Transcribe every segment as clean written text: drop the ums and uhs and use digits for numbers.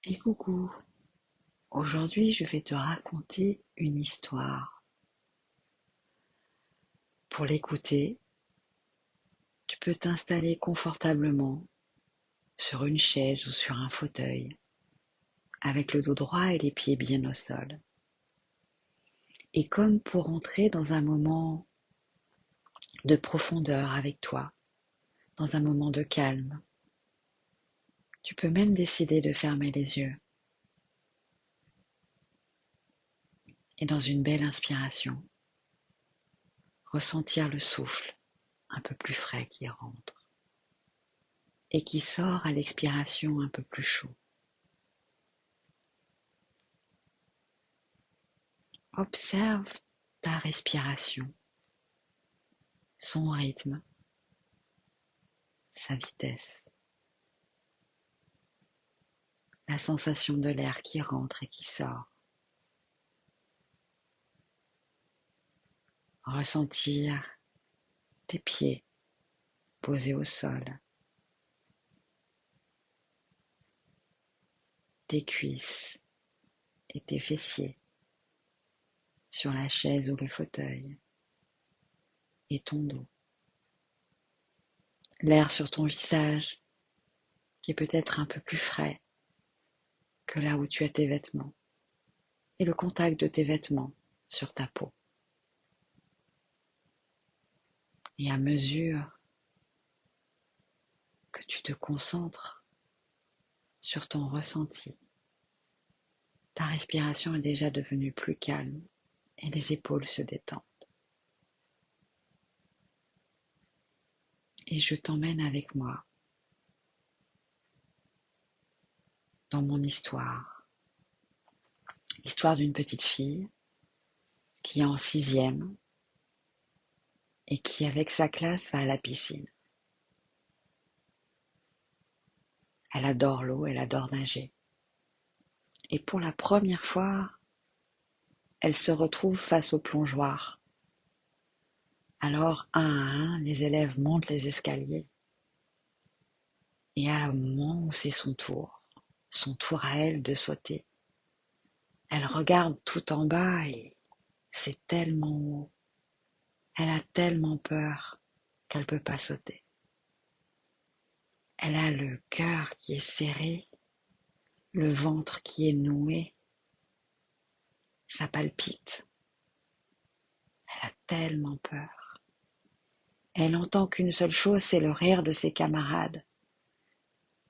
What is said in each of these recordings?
Et coucou, aujourd'hui je vais te raconter une histoire. Pour l'écouter, tu peux t'installer confortablement sur une chaise ou sur un fauteuil, avec le dos droit et les pieds bien au sol. Et comme pour entrer dans un moment de profondeur avec toi, dans un moment de calme, tu peux même décider de fermer les yeux. Et dans une belle inspiration, ressentir le souffle un peu plus frais qui rentre et qui sort à l'expiration un peu plus chaud. Observe ta respiration, son rythme, sa vitesse, la sensation de l'air qui rentre et qui sort. Ressentir tes pieds posés au sol, tes cuisses et tes fessiers sur la chaise ou le fauteuil et ton dos. L'air sur ton visage qui est peut-être un peu plus frais que là où tu as tes vêtements et le contact de tes vêtements sur ta peau. Et à mesure que tu te concentres sur ton ressenti, ta respiration est déjà devenue plus calme et les épaules se détendent. Et je t'emmène avec moi dans mon histoire. L'histoire d'une petite fille qui est en sixième et qui, avec sa classe, va à la piscine. Elle adore l'eau, elle adore nager. Et pour la première fois, elle se retrouve face au plongeoir. Alors, un à un, les élèves montent les escaliers. Et à un moment où c'est son tour à elle de sauter, elle regarde tout en bas et c'est tellement haut. Elle a tellement peur qu'elle ne peut pas sauter. Elle a le cœur qui est serré, le ventre qui est noué, ça palpite. Elle a tellement peur. Elle entend qu'une seule chose, c'est le rire de ses camarades,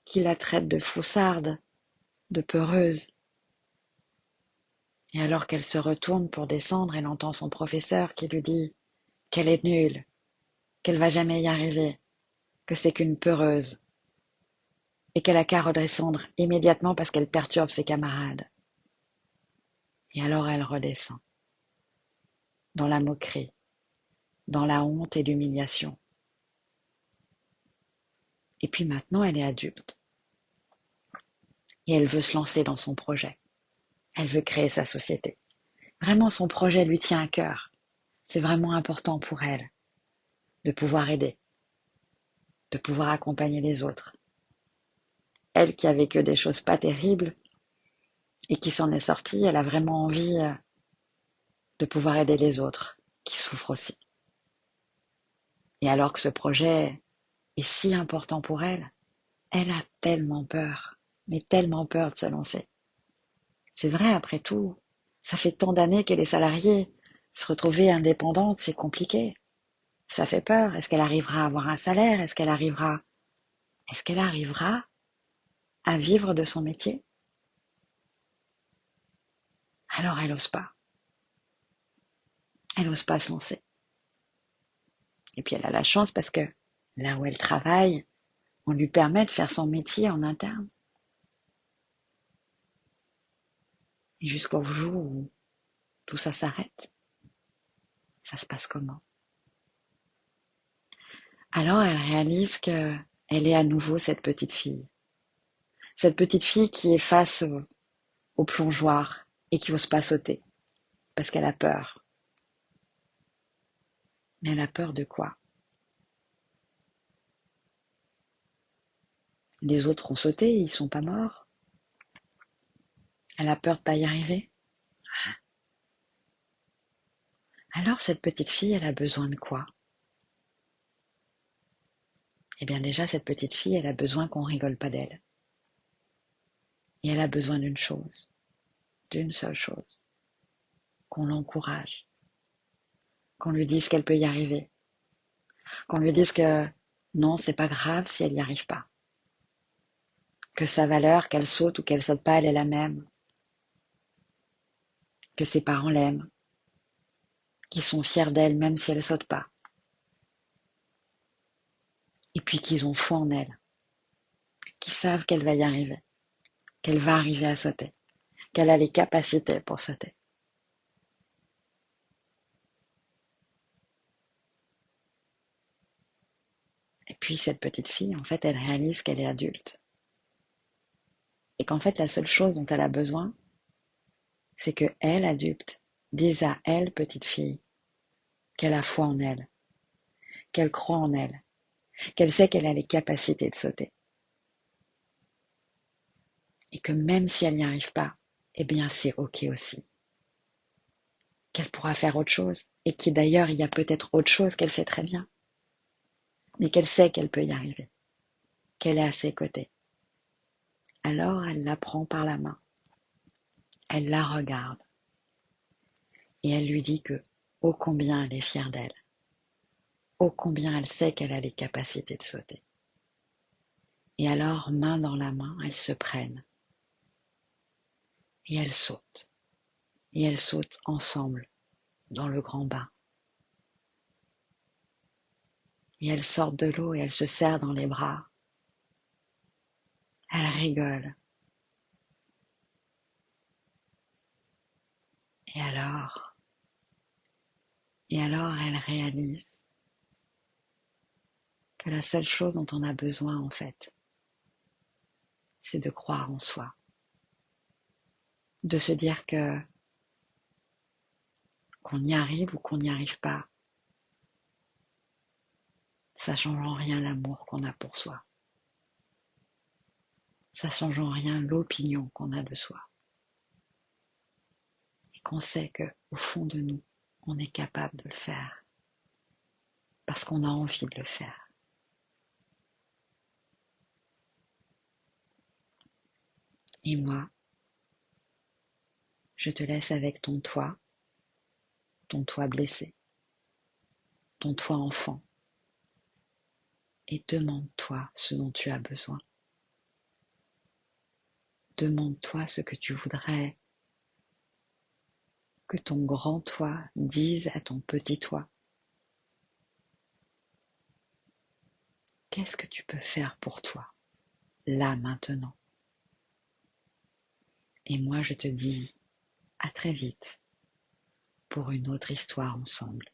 qui la traitent de froussarde, de peureuse. Et alors qu'elle se retourne pour descendre, elle entend son professeur qui lui dit qu'elle est nulle, qu'elle va jamais y arriver, que c'est qu'une peureuse, et qu'elle a qu'à redescendre immédiatement parce qu'elle perturbe ses camarades. Et alors elle redescend, dans la moquerie, dans la honte et l'humiliation. Et puis maintenant, elle est adulte. Et elle veut se lancer dans son projet. Elle veut créer sa société. Vraiment, son projet lui tient à cœur. C'est vraiment important pour elle de pouvoir aider, de pouvoir accompagner les autres. Elle qui a vécu des choses pas terribles et qui s'en est sortie, elle a vraiment envie de pouvoir aider les autres qui souffrent aussi. Et alors que ce projet est si important pour elle, elle a tellement peur, mais tellement peur de se lancer. C'est vrai, après tout, ça fait tant d'années qu'elle est salariée. Se retrouver indépendante, c'est compliqué. Ça fait peur. Est-ce qu'elle arrivera à avoir un salaire? Est-ce qu'elle arrivera à vivre de son métier? Alors elle n'ose pas. Elle n'ose pas se lancer. Et puis elle a la chance parce que là où elle travaille, on lui permet de faire son métier en interne. Et jusqu'au jour où tout ça s'arrête, ça se passe comment? Alors elle réalise que elle est à nouveau cette petite fille. Cette petite fille qui est face au plongeoir et qui n'ose pas sauter parce qu'elle a peur. Mais elle a peur de quoi? Les autres ont sauté, ils sont pas morts. Elle a peur de pas y arriver? Alors cette petite fille, elle a besoin de quoi? Eh bien déjà, cette petite fille, elle a besoin qu'on rigole pas d'elle. Et elle a besoin d'une seule chose, qu'on l'encourage, qu'on lui dise qu'elle peut y arriver, qu'on lui dise que non, c'est pas grave si elle n'y arrive pas, que sa valeur, qu'elle saute ou qu'elle saute pas, elle est la même, que ses parents l'aiment, qu'ils sont fiers d'elle même si elle saute pas, et puis qu'ils ont foi en elle, qu'ils savent qu'elle va y arriver, qu'elle va arriver à sauter, qu'elle a les capacités pour sauter. Et puis cette petite fille, en fait, elle réalise qu'elle est adulte. Et qu'en fait, la seule chose dont elle a besoin, c'est que elle, adulte, dise à elle, petite fille, qu'elle a foi en elle, qu'elle croit en elle, qu'elle sait qu'elle a les capacités de sauter. Et que même si elle n'y arrive pas, eh bien c'est ok aussi. Qu'elle pourra faire autre chose. Et que d'ailleurs, il y a peut-être autre chose qu'elle fait très bien. Mais qu'elle sait qu'elle peut y arriver. Qu'elle est à ses côtés. Alors elle la prend par la main. Elle la regarde. Et elle lui dit que, ô combien elle est fière d'elle. Ô combien elle sait qu'elle a les capacités de sauter. Et alors, main dans la main, elles se prennent. Et elles sautent. Et elles sautent ensemble dans le grand bain. Et elles sortent de l'eau et elles se serrent dans les bras. Elles rigolent. Et alors, elles réalisent que la seule chose dont on a besoin, en fait, c'est de croire en soi. De se dire que qu'on y arrive ou qu'on n'y arrive pas, ça change en rien l'amour qu'on a pour soi. Ça change en rien l'opinion qu'on a de soi. Et qu'on sait que, au fond de nous, on est capable de le faire. Parce qu'on a envie de le faire. Et moi, je te laisse avec ton toi blessé, ton toi enfant, et demande-toi ce dont tu as besoin. Demande-toi ce que tu voudrais que ton grand toi dise à ton petit toi. Qu'est-ce que tu peux faire pour toi, là, maintenant? Et moi, je te dis à très vite pour une autre histoire ensemble.